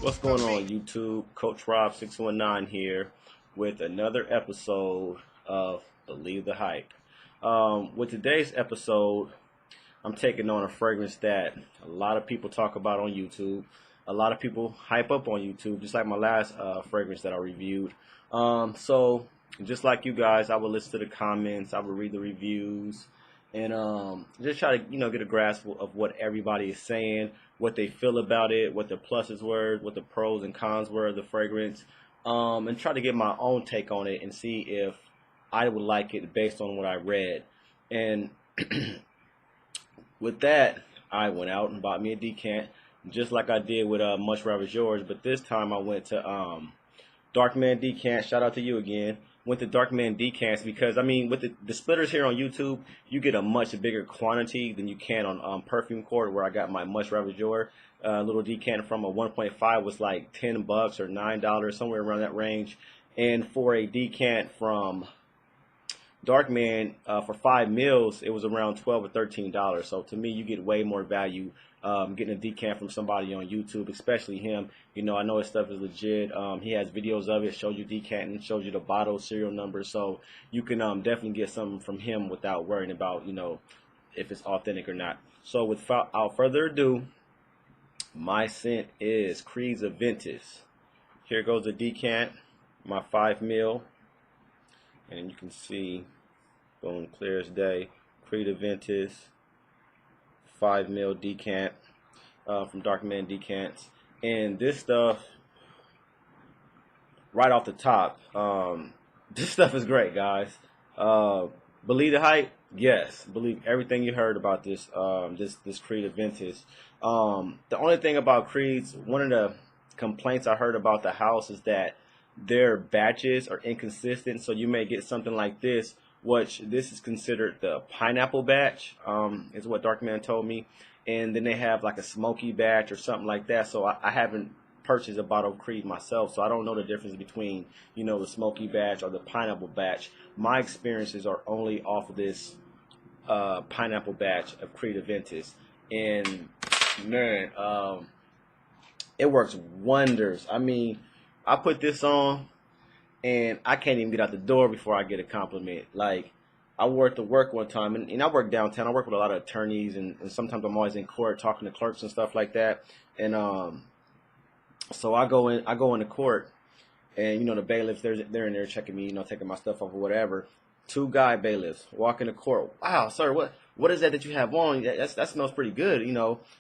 What's going on, YouTube? Coach Rob 619 here with another episode of Believe the Hype. With today's episode, I'm taking on a fragrance that a lot of people talk about on YouTube. A lot of people hype up on YouTube, just like my last fragrance that I reviewed. So just like you guys, I will listen to the comments, I will read the reviews, and just try to get a grasp of what everybody is saying, what they feel about it, what the pluses were, what the pros and cons were of the fragrance, and try to get my own take on it and see if I would like it based on what I read. And with that, I went out and bought me a decant, just like I did with Much Rather Yours, but this time I went to Darkman Decant. Shout out to you again. Went to Darkman Decants because, I mean, with the splitters here on YouTube, you get a much bigger quantity than you can on Perfume Court, where I got my Much Rather Yours little decant from. A 1.5 was like $10 or $9, somewhere around that range. And for a decant from Darkman for 5 mils, it was around $12 or $13. So to me, you get way more value getting a decant from somebody on YouTube, especially him. I know his stuff is legit. He has videos of it, shows you decanting, shows you the bottle serial number. So you can definitely get something from him without worrying about, if it's authentic or not. So without further ado, my scent is Creed's Aventus. Here goes the decant, my 5 mil. And you can see, going clear as day, Creed Aventus, 5 mil decant from Darkman Decants. And this stuff, right off the top, this stuff is great, guys. Believe the hype? Yes. Believe everything you heard about this this Creed Aventus. The only thing about Creed's, one of the complaints I heard about the house is that their batches are inconsistent, so you may get something like this, which this is considered the pineapple batch, is what Darkman told me, and then they have like a smoky batch or something like that. So I haven't purchased a bottle of Creed myself, so I don't know the difference between the smoky batch or the pineapple batch. My experiences are only off of this pineapple batch of Creed Aventus, and man, it works wonders. I mean, I put this on, and I can't even get out the door before I get a compliment. Like, I wore it to work one time, and I work downtown. I work with a lot of attorneys, and sometimes I'm always in court talking to clerks and stuff like that. And so I go into court, and the bailiffs, they're in there checking me, taking my stuff off or whatever. 2 guy bailiffs walk into court. Wow, sir, what is that you have on? That smells pretty good.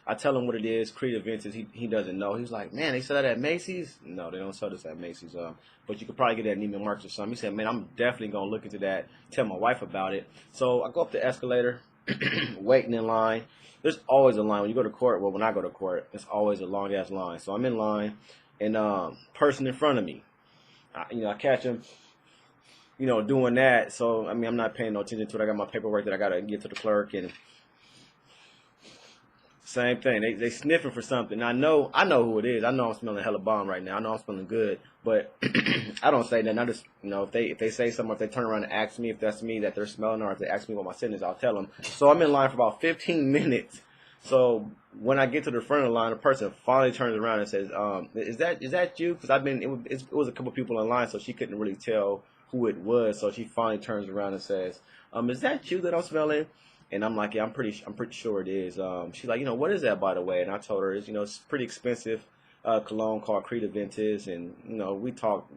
I tell him what it is. Creed Aventus. He doesn't know. He's like, man, they sell that at Macy's? No, they don't sell this at Macy's. But you could probably get it at Neiman Marcus or something. He said, man, I'm definitely gonna look into that. Tell my wife about it. So I go up the escalator, waiting in line. There's always a line when you go to court. Well, when I go to court, it's always a long ass line. So I'm in line, and person in front of me, I catch him, doing that. So, I mean, I'm not paying no attention to it. I got my paperwork that I got to get to the clerk, and same thing. They sniffing for something. I know who it is. I know I'm smelling hella bomb right now. I know I'm smelling good, but I don't say nothing. I just, if they say something, if they turn around and ask me if that's me that they're smelling, or if they ask me what my scent is, I'll tell them. So I'm in line for about 15 minutes. So when I get to the front of the line, the person finally turns around and says, "Is that you?" Because it was a couple people in line, so she couldn't really tell who it was. So she finally turns around and says, "Is that you that I'm smelling?" And I'm like, "Yeah, I'm pretty sure it is." She's like, "What is that, by the way?" And I told her, it's pretty expensive cologne called Creed Aventus, and we talked,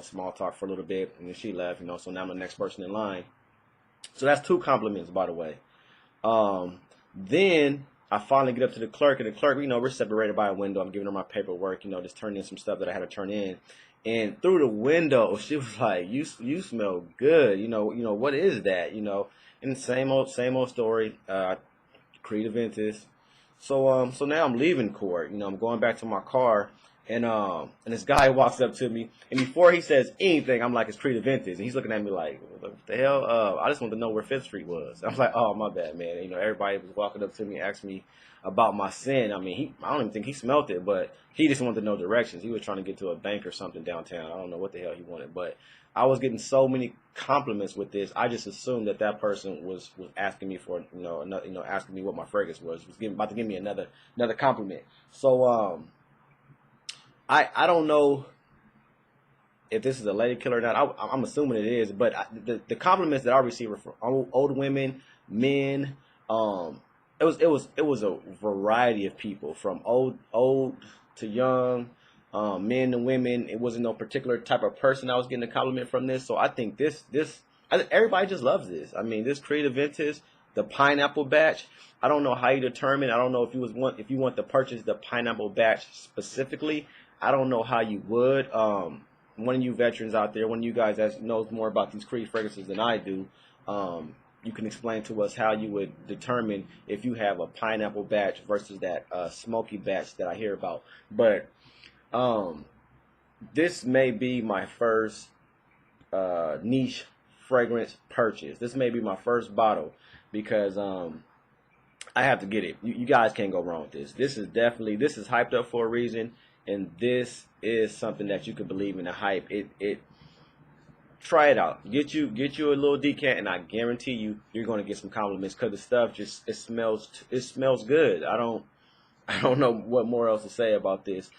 small talk for a little bit, and then she left, so now I'm the next person in line. So that's 2 compliments, by the way. Then I finally get up to the clerk, and the clerk, we're separated by a window. I'm giving her my paperwork, just turning in some stuff that I had to turn in. And through the window, she was like, "You smell good. What is that? And same old story. Creed Aventus. So now I'm leaving court. I'm going back to my car, and this guy walks up to me, and before he says anything, I'm like, "It's Creed Aventus," and he's looking at me like, "What the hell?" I just wanted to know where 5th Street was. I'm like, "Oh, my bad, man." Everybody was walking up to me, asking me about my scent. I mean, I don't even think he smelt it, but he just wanted to know directions. He was trying to get to a bank or something downtown. I don't know what the hell he wanted, but I was getting so many compliments with this. I just assumed that person was asking me for asking me what my fragrance was about to give me another compliment. So I don't know if this is a lady killer or not. I'm assuming it is, but the compliments that I received from old women, men, it was a variety of people from old to young, men and women. It wasn't no particular type of person I was getting a compliment from this. So I think everybody just loves this. I mean, this Creative Ventus, the pineapple batch. I don't know how you determine. I don't know if you want to purchase the pineapple batch specifically. I don't know how you would. One of you veterans out there, one of you guys that knows more about these Creed fragrances than I do, you can explain to us how you would determine if you have a pineapple batch versus that smoky batch that I hear about. But this may be my first niche fragrance purchase. This may be my first bottle because I have to get it. You guys can't go wrong with this. This is hyped up for a reason, and this is something that you can believe in the hype. It try it out. Get you a little decant, and I guarantee you're going to get some compliments because the stuff it smells good. I don't know what more else to say about this.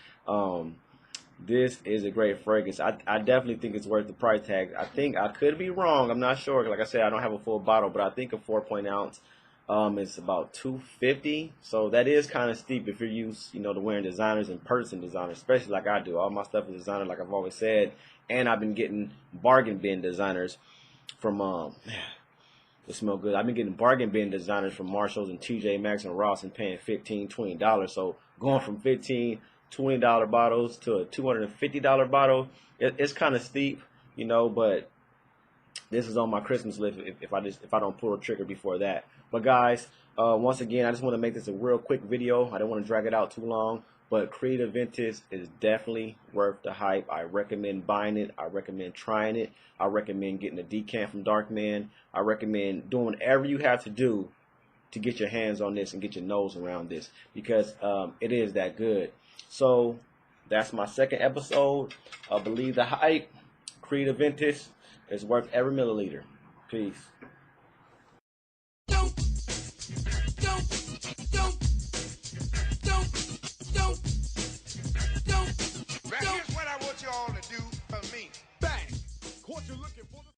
This is a great fragrance. I definitely think it's worth the price tag. I think I could be wrong. I'm not sure. Like I said, I don't have a full bottle, but I think a 4 ounce is about $250. So that is kind of steep if you're used, to wearing designers and purchasing designers, especially like I do. All my stuff is designer, like I've always said, and I've been getting bargain bin designers from they smell good. I've been getting bargain bin designers from Marshalls and TJ Maxx and Ross and paying $15, $20. So going from $15, $20 bottles to a $250 bottle, it's kind of steep, but this is on my Christmas list if I don't pull a trigger before that. But guys, once again, I just want to make this a real quick video. I don't want to drag it out too long. But Creative Ventus is definitely worth the hype. I recommend buying it. I recommend trying it. I recommend getting a decant from Darkman. I recommend doing whatever you have to do to get your hands on this and get your nose around this because it is that good. So that's my second episode. Believe the hype. Creative Ventus is worth every milliliter. Peace.